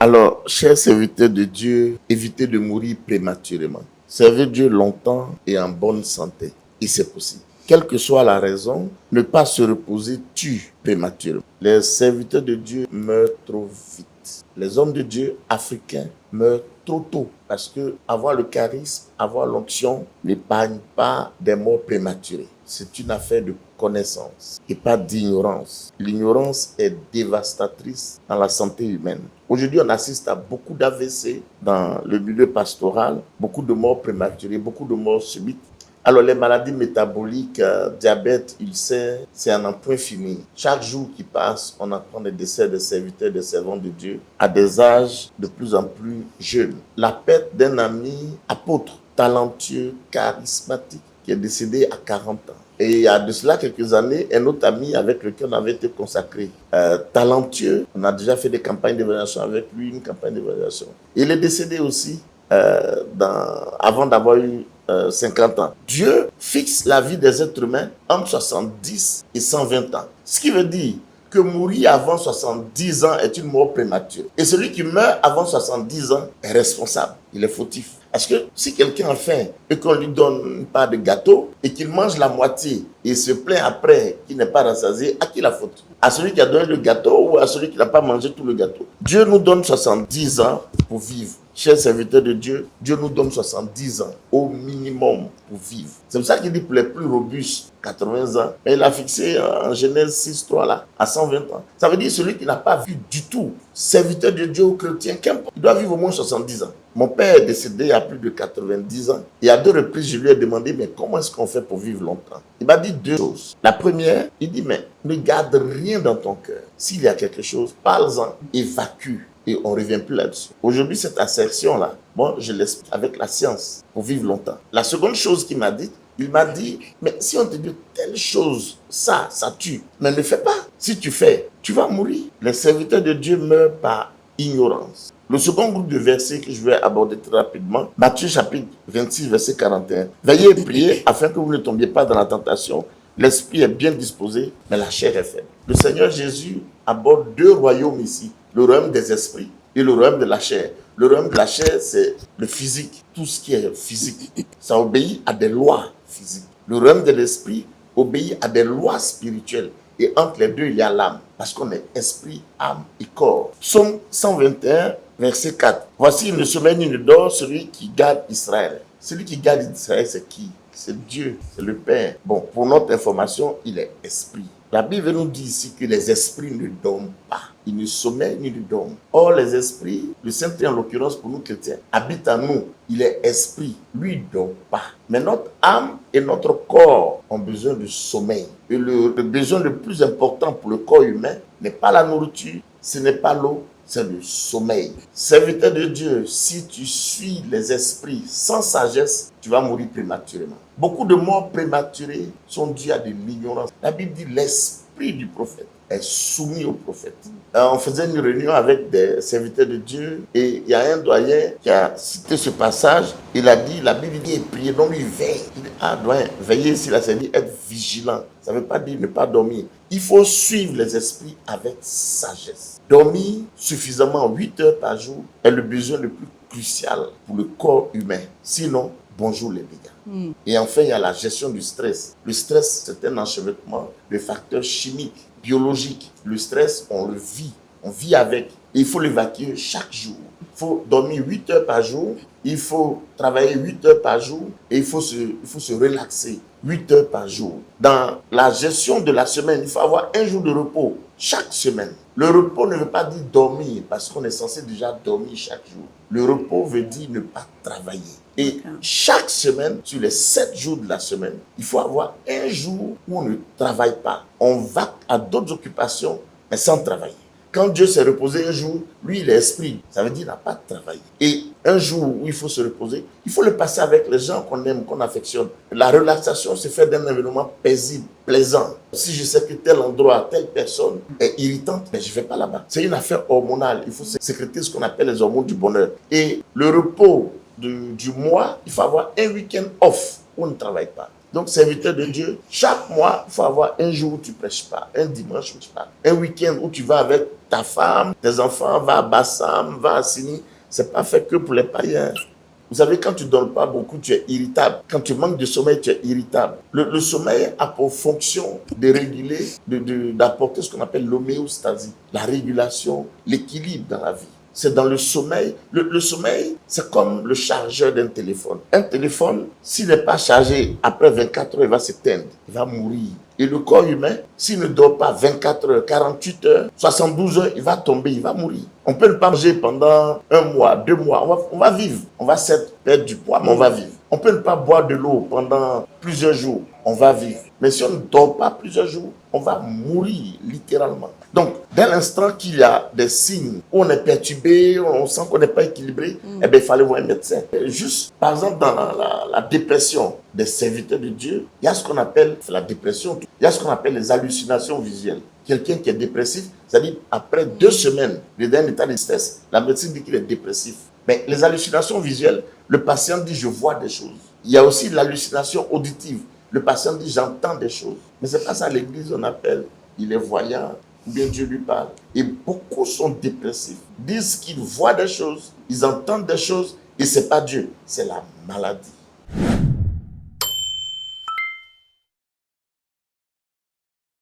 Alors, chers serviteurs de Dieu, évitez de mourir prématurément. Servez Dieu longtemps et en bonne santé. Et c'est possible. Quelle que soit la raison, ne pas se reposer tue prématurément. Les serviteurs de Dieu meurent trop vite. Les hommes de Dieu africains meurent trop tôt parce que avoir le charisme, avoir l'onction n'épargne pas des morts prématurées. C'est une affaire de connaissance et pas d'ignorance. L'ignorance est dévastatrice dans la santé humaine. Aujourd'hui, on assiste à beaucoup d'AVC dans le milieu pastoral, beaucoup de morts prématurées, beaucoup de morts subites. Alors, les maladies métaboliques, diabète, ulcère, c'est un point fini. Chaque jour qui passe, on apprend des décès de serviteurs, de servants de Dieu à des âges de plus en plus jeunes. La perte d'un ami apôtre, talentueux, charismatique, qui est décédé à 40 ans. Et il y a de cela quelques années, un autre ami avec lequel on avait été consacré, talentueux, on a déjà fait des campagnes d'évaluation avec lui, une campagne d'évaluation. Il est décédé aussi avant d'avoir eu 50 ans. Dieu fixe la vie des êtres humains entre 70 et 120 ans. Ce qui veut dire que mourir avant 70 ans est une mort prématurée. Et celui qui meurt avant 70 ans est responsable, il est fautif. Parce que si quelqu'un a faim et qu'on lui donne une part de gâteau et qu'il mange la moitié et se plaint après qu'il n'est pas rassasié, à qui la faute? À celui qui a donné le gâteau ou à celui qui n'a pas mangé tout le gâteau? Dieu nous donne 70 ans pour vivre. Chers serviteurs de Dieu, Dieu nous donne 70 ans au minimum pour vivre. C'est pour ça qu'il dit pour les plus robustes, 80 ans. Mais il a fixé en Genèse 6:3 là, à 120 ans. Ça veut dire celui qui n'a pas vu du tout, serviteur de Dieu ou chrétien, qu'importe, il doit vivre au moins 70 ans. Mon père est décédé il y a plus de 90 ans. Et à 2 reprises, je lui ai demandé, mais comment est-ce qu'on fait pour vivre longtemps? Il m'a dit 2 choses. La première, il dit, mais ne garde rien dans ton cœur. S'il y a quelque chose, parle-en, évacue. Et on ne revient plus là-dessus. Aujourd'hui, cette assertion-là, moi, je l'explique avec la science pour vivre longtemps. La seconde chose qu'il m'a dit, il m'a dit, mais si on te dit telle chose, ça tue. Mais ne fais pas. Si tu fais, tu vas mourir. Les serviteurs de Dieu meurent par ignorance. Le second groupe de versets que je vais aborder très rapidement, Matthieu chapitre 26, verset 41. Veillez et priez afin que vous ne tombiez pas dans la tentation. L'esprit est bien disposé, mais la chair est faible. Le Seigneur Jésus aborde 2 royaumes ici. Le royaume des esprits et le royaume de la chair. Le royaume de la chair, c'est le physique. Tout ce qui est physique, ça obéit à des lois physiques. Le royaume de l'esprit obéit à des lois spirituelles. Et entre les deux, il y a l'âme. Parce qu'on est esprit, âme et corps. Psaume 121, verset 4. Voici, il ne sommeille ni ne dort celui qui garde Israël. Celui qui garde Israël, c'est qui? C'est Dieu, c'est le Père. Bon, pour notre information, il est esprit. La Bible nous dit ici que les esprits ne dorment pas. Ils ne sommeillent ni ne dorment. Or, les esprits, le Saint-Esprit en l'occurrence pour nous chrétiens, habite en nous. Il est esprit. Lui, il ne dort pas. Mais notre âme et notre corps ont besoin de sommeil. Et le besoin le plus important pour le corps humain n'est pas la nourriture, ce n'est pas l'eau, c'est le sommeil. Serviteur de Dieu, si tu suis les esprits sans sagesse, tu vas mourir prématurément. Beaucoup de morts prématurées sont dues à de l'ignorance. La Bible dit l'esprit du prophète est soumis au prophète. On faisait une réunion avec des serviteurs de Dieu et il y a un doyen qui a cité ce passage. Il a dit, la Bible dit, priez, donc lui veille. Il dit, doyen, veillez ici, là, ça dit être vigilant. Ça ne veut pas dire ne pas dormir. Il faut suivre les esprits avec sagesse. Dormir suffisamment 8 heures par jour est le besoin le plus crucial pour le corps humain. Sinon, bonjour les dégâts. Et enfin, il y a la gestion du stress. Le stress, c'est un enchevêtrement de facteurs chimiques, biologiques. Le stress, on le vit. On vit avec. Et il faut l'évacuer chaque jour. Il faut dormir 8 heures par jour. Il faut travailler 8 heures par jour. Et il faut se relaxer 8 heures par jour. Dans la gestion de la semaine, il faut avoir un jour de repos chaque semaine. Le repos ne veut pas dire dormir, parce qu'on est censé déjà dormir chaque jour. Le repos veut dire ne pas travailler. Et chaque semaine, sur les 7 jours de la semaine, il faut avoir un jour où on ne travaille pas. On va à d'autres occupations, mais sans travailler. Quand Dieu s'est reposé un jour, lui, il est esprit. Ça veut dire qu'il n'a pas travaillé. Et un jour où il faut se reposer, il faut le passer avec les gens qu'on aime, qu'on affectionne. La relaxation se fait d'un environnement paisible, plaisant. Si je sais que tel endroit, telle personne est irritante, mais je ne vais pas là-bas. C'est une affaire hormonale. Il faut sécréter ce qu'on appelle les hormones du bonheur. Et le repos du mois, il faut avoir un week-end off où on ne travaille pas. Donc, serviteur de Dieu, chaque mois, il faut avoir un jour où tu ne prêches pas, un dimanche où tu parles, un week-end où tu vas avec ta femme, tes enfants, va à Bassam, va à Sini. Ce n'est pas fait que pour les païens. Vous savez, quand tu ne donnes pas beaucoup, tu es irritable. Quand tu manques de sommeil, tu es irritable. Le sommeil a pour fonction de réguler, d'apporter ce qu'on appelle l'homéostasie, la régulation, l'équilibre dans la vie. C'est dans le sommeil. Le sommeil, c'est comme le chargeur d'un téléphone. Un téléphone, s'il n'est pas chargé, après 24 heures, il va s'éteindre, il va mourir. Et le corps humain, s'il ne dort pas 24 heures, 48 heures, 72 heures, il va tomber, il va mourir. On peut ne pas manger pendant 1 mois, 2 mois, on va vivre. On va certes perdre du poids, mais on va vivre. On peut ne pas boire de l'eau pendant plusieurs jours, on va vivre. Mais si on ne dort pas plusieurs jours, on va mourir littéralement. Donc, dès l'instant qu'il y a des signes où on est perturbé, on sent qu'on n'est pas équilibré, eh bien, il fallait voir un médecin. Juste, par exemple, dans la dépression des serviteurs de Dieu, il y a ce qu'on appelle la dépression, il y a ce qu'on appelle les hallucinations visuelles. Quelqu'un qui est dépressif, c'est-à-dire après 2 semaines, il est dans un état de stress, la médecine dit qu'il est dépressif. Mais les hallucinations visuelles, le patient dit « je vois des choses ». Il y a aussi l'hallucination auditive. Le patient dit « j'entends des choses ». Mais c'est pas ça à l'église, on appelle « il est voyant ». Bien Dieu lui parle. Et beaucoup sont dépressifs. Disent qu'ils voient des choses, ils entendent des choses, et ce n'est pas Dieu, c'est la maladie.